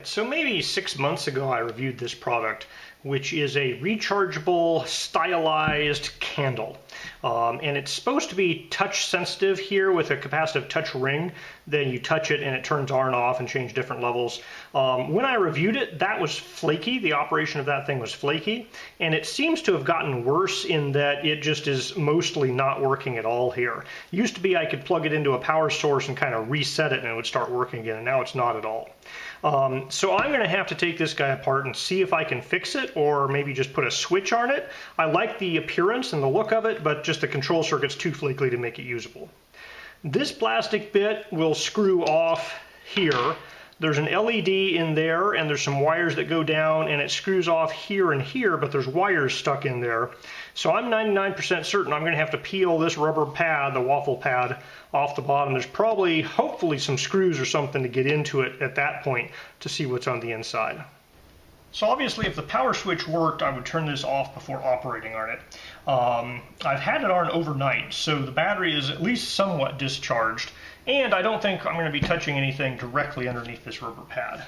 So maybe 6 months ago I reviewed this product, which is a rechargeable stylized candle. And it's supposed to be touch sensitive here with a capacitive touch ring. Then you touch it and it turns on and off and change different levels. When I reviewed it, that was flaky. The operation of that thing was flaky. And it seems to have gotten worse in that it just is mostly not working at all here. It used to be I could plug it into a power source and kind of reset it and it would start working again, and now it's not at all. So I'm going to have to take this guy apart and see if I can fix it, or maybe just put a switch on it. I like the appearance and the look of it, but just the control circuit's too flaky to make it usable. This plastic bit will screw off here. There's an LED in there, and there's some wires that go down, and it screws off here and here, but there's wires stuck in there. So I'm 99% certain I'm going to have to peel this rubber pad, the waffle pad, off the bottom. There's probably, hopefully, some screws or something to get into it at that point to see what's on the inside. So obviously, if the power switch worked, I would turn this off before operating on it. I've had it on overnight, so the battery is at least somewhat discharged, and I don't think I'm going to be touching anything directly underneath this rubber pad.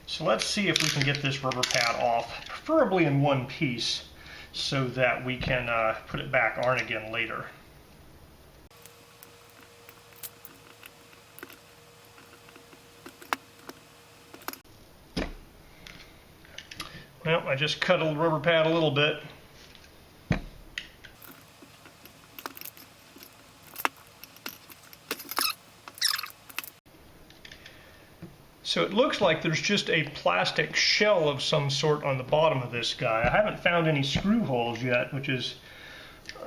So let's see if we can get this rubber pad off, preferably in one piece, so that we can put it back on again later. Well, I just cut the rubber pad a little bit. So it looks like there's just a plastic shell of some sort on the bottom of this guy. I haven't found any screw holes yet, which is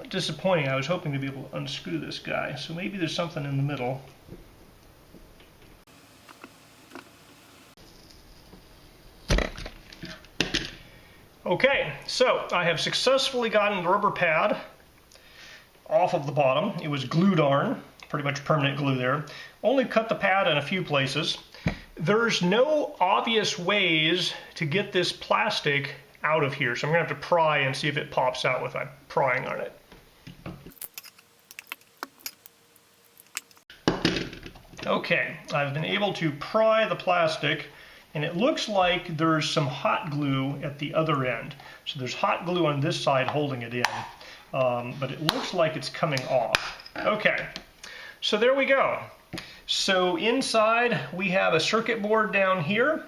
disappointing. I was hoping to be able to unscrew this guy. So maybe there's something in the middle. Okay, so I have successfully gotten the rubber pad off of the bottom. It was glued on, pretty much permanent glue there. Only cut the pad in a few places. There's no obvious ways to get this plastic out of here, so I'm going to have to pry and see if it pops out without prying on it. Okay, I've been able to pry the plastic, and it looks like there's some hot glue at the other end. So there's hot glue on this side holding it in, but it looks like it's coming off. Okay, so there we go. So inside we have a circuit board down here,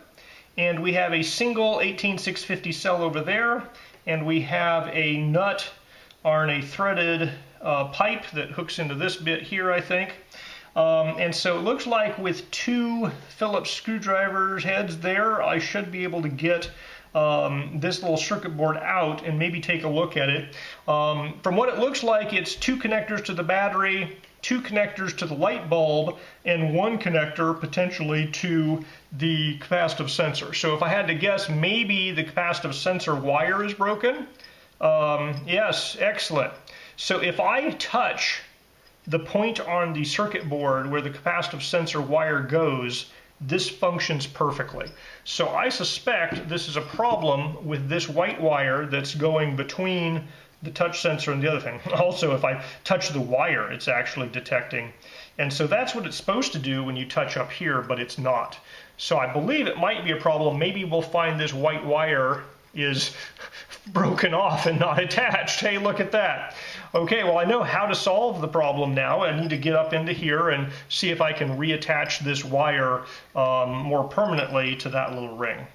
and we have a single 18650 cell over there, and we have a nut on a threaded pipe that hooks into this bit here, I think. And so it looks like with two Phillips screwdrivers heads there, I should be able to get this little circuit board out and maybe take a look at it. From what it looks like, it's two connectors to the battery, two connectors to the light bulb, and one connector potentially to the capacitive sensor. So if I had to guess, maybe the capacitive sensor wire is broken. Yes, excellent. So if I touch the point on the circuit board where the capacitive sensor wire goes, this functions perfectly. So I suspect this is a problem with this white wire that's going between the touch sensor and the other thing. Also, if I touch the wire, it's actually detecting. And so that's what it's supposed to do when you touch up here, but it's not. So I believe it might be a problem. Maybe we'll find this white wire is broken off and not attached. Hey, look at that. Okay, well, I know how to solve the problem now. I need to get up into here and see if I can reattach this wire more permanently to that little ring.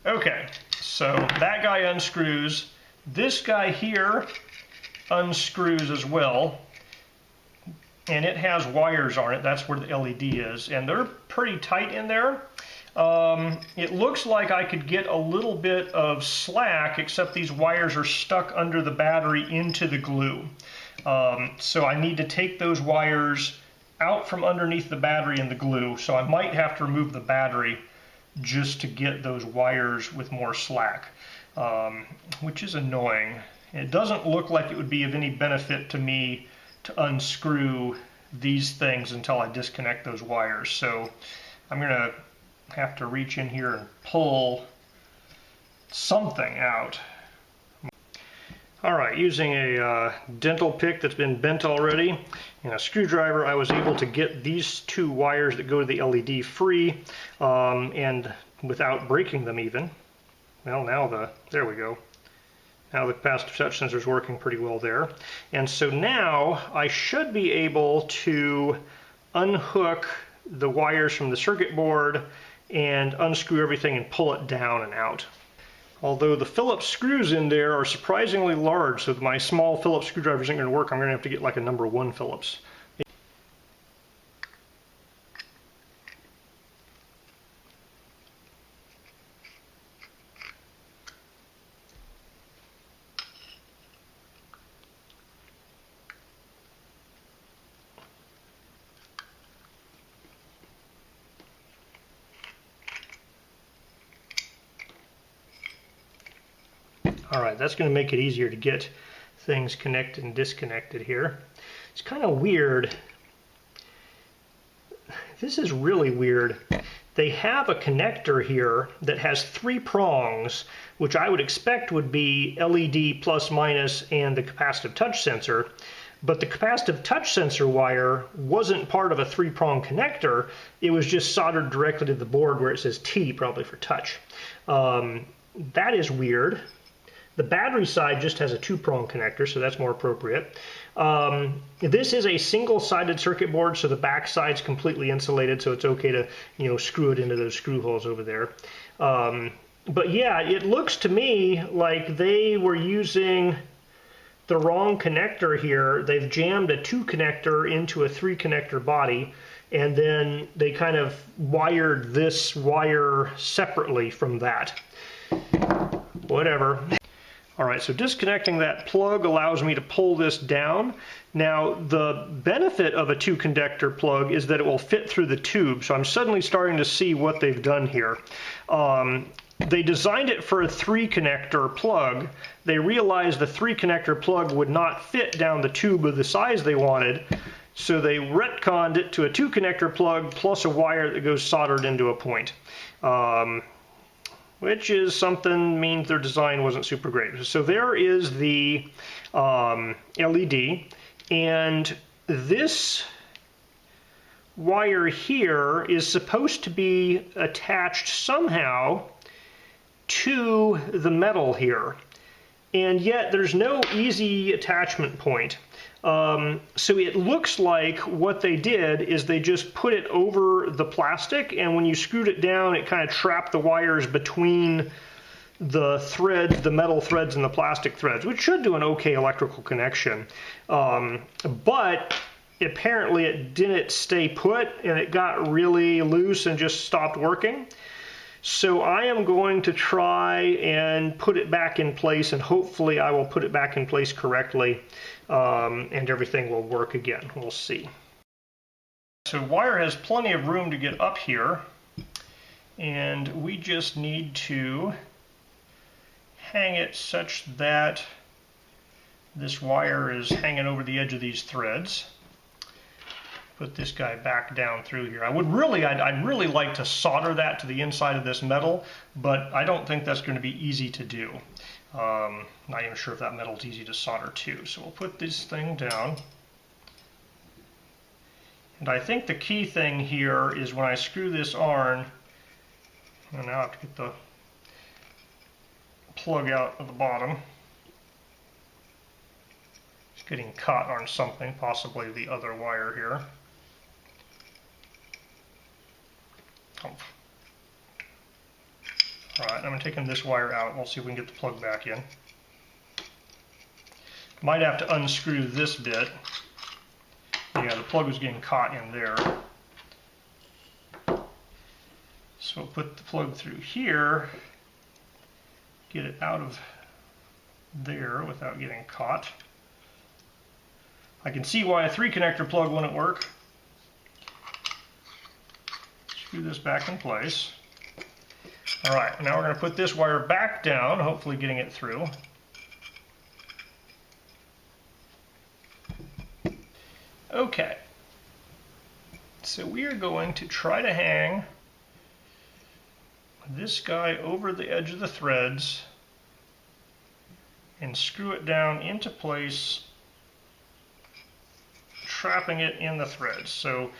Okay, so that guy unscrews. This guy here unscrews as well, and it has wires on it. That's where the LED is, and they're pretty tight in there. It looks like I could get a little bit of slack, except these wires are stuck under the battery into the glue. So I need to take those wires out from underneath the battery and the glue, so I might have to remove the battery just to get those wires with more slack. Which is annoying. It doesn't look like it would be of any benefit to me to unscrew these things until I disconnect those wires. So I'm going to have to reach in here and pull something out. Alright, using a dental pick that's been bent already and a screwdriver, I was able to get these two wires that go to the LED free, and without breaking them even. Well, now there we go. Now the capacitive touch sensor is working pretty well there. And so now I should be able to unhook the wires from the circuit board and unscrew everything and pull it down and out. Although the Phillips screws in there are surprisingly large, so my small Phillips screwdriver isn't going to work. I'm going to have to get like a number 1 Phillips. Alright, that's going to make it easier to get things connected and disconnected here. It's kind of weird. This is really weird. They have a connector here that has 3 prongs, which I would expect would be LED plus minus and the capacitive touch sensor. But the capacitive touch sensor wire wasn't part of a 3-prong connector. It was just soldered directly to the board where it says T, probably for touch. That is weird. The battery side just has a 2-prong connector, so that's more appropriate. This is a single-sided circuit board, so the back side's completely insulated, so it's okay to, screw it into those screw holes over there. But yeah, it looks to me like they were using the wrong connector here. They've jammed a 2 connector into a 3 connector body, and then they kind of wired this wire separately from that. Whatever. Alright, so disconnecting that plug allows me to pull this down. Now, the benefit of a 2-connector plug is that it will fit through the tube, so I'm suddenly starting to see what they've done here. They designed it for a 3-connector plug. They realized the 3-connector plug would not fit down the tube of the size they wanted, so they retconned it to a 2-connector plug plus a wire that goes soldered into a point. Which is something means their design wasn't super great. So there is the LED, and this wire here is supposed to be attached somehow to the metal here, and yet there's no easy attachment point. So it looks like what they did is they just put it over the plastic, and when you screwed it down, it kind of trapped the wires between the threads, the metal threads and the plastic threads, which should do an okay electrical connection. But apparently it didn't stay put, and it got really loose and just stopped working. So I am going to try and put it back in place, and hopefully I will put it back in place correctly, and everything will work again. We'll see. So wire has plenty of room to get up here, and we just need to hang it such that this wire is hanging over the edge of these threads. Put this guy back down through here. I'd really like to solder that to the inside of this metal, but I don't think that's going to be easy to do. Not even sure if that metal is easy to solder to. So we'll put this thing down. And I think the key thing here is when I screw this on, and now I have to get the plug out of the bottom. It's getting caught on something, possibly the other wire here. Alright, I'm taking this wire out. We'll see if we can get the plug back in. Might have to unscrew this bit. Yeah, the plug was getting caught in there. So we'll put the plug through here, get it out of there without getting caught. I can see why a 3-connector plug wouldn't work. Screw this back in place. Alright, now we're going to put this wire back down, hopefully getting it through. Okay, so we are going to try to hang this guy over the edge of the threads and screw it down into place, trapping it in the threads. So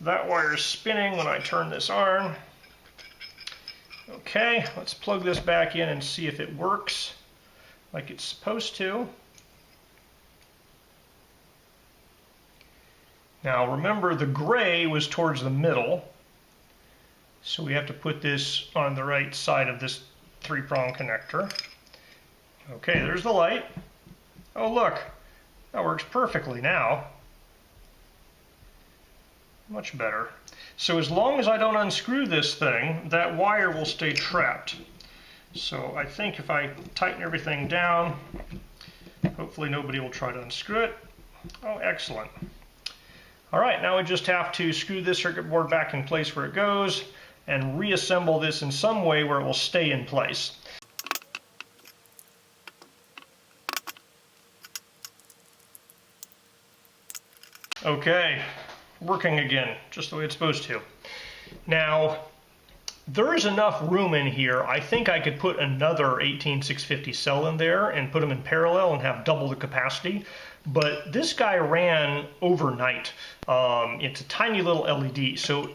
that wire is spinning when I turn this on. Okay, let's plug this back in and see if it works like it's supposed to. Now remember, the gray was towards the middle, so we have to put this on the right side of this 3-prong connector. Okay, there's the light. Oh look, that works perfectly now. Much better. So as long as I don't unscrew this thing, that wire will stay trapped. So I think if I tighten everything down, hopefully nobody will try to unscrew it. Oh, excellent. All right, now we just have to screw this circuit board back in place where it goes and reassemble this in some way where it will stay in place. Okay, working again, just the way it's supposed to. Now, there is enough room in here. I think I could put another 18650 cell in there and put them in parallel and have double the capacity. But this guy ran overnight. It's a tiny little LED, so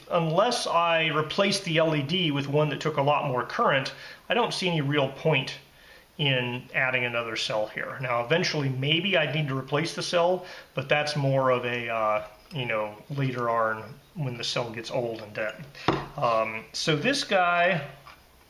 unless I replace the LED with one that took a lot more current, I don't see any real point in adding another cell here. Now eventually maybe I'd need to replace the cell, but that's more of a later on when the cell gets old and dead. So this guy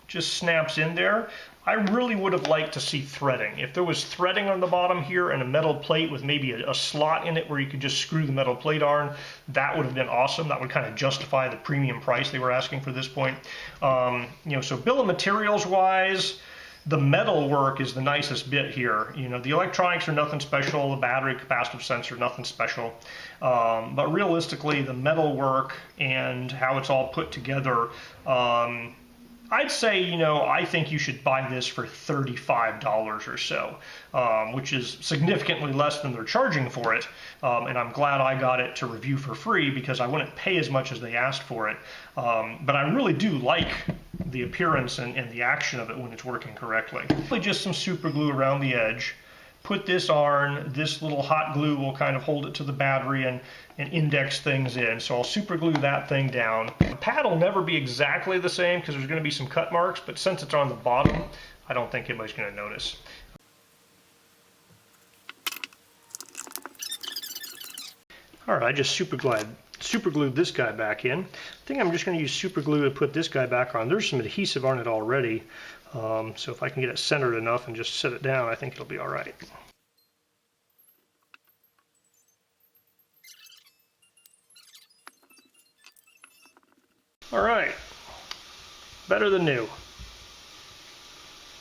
just snaps in there. I really would have liked to see threading. If there was threading on the bottom here and a metal plate with maybe a slot in it where you could just screw the metal plate on, that would have been awesome. That would kind of justify the premium price they were asking for this point. So bill of materials wise, the metal work is the nicest bit here. The electronics are nothing special, the battery capacitive sensor, nothing special. But realistically, the metal work and how it's all put together, I'd say, I think you should buy this for $35 or so, which is significantly less than they're charging for it. And I'm glad I got it to review for free because I wouldn't pay as much as they asked for it. But I really do like the appearance and the action of it when it's working correctly. Just some super glue around the edge. Put this on, this little hot glue will kind of hold it to the battery and index things in. So I'll super glue that thing down. The pad will never be exactly the same because there's going to be some cut marks, but since it's on the bottom, I don't think anybody's going to notice. All right, I just super glued this guy back in. I think I'm just going to use super glue to put this guy back on. There's some adhesive on it already. So if I can get it centered enough and just set it down, I think it'll be all right. All right, better than new.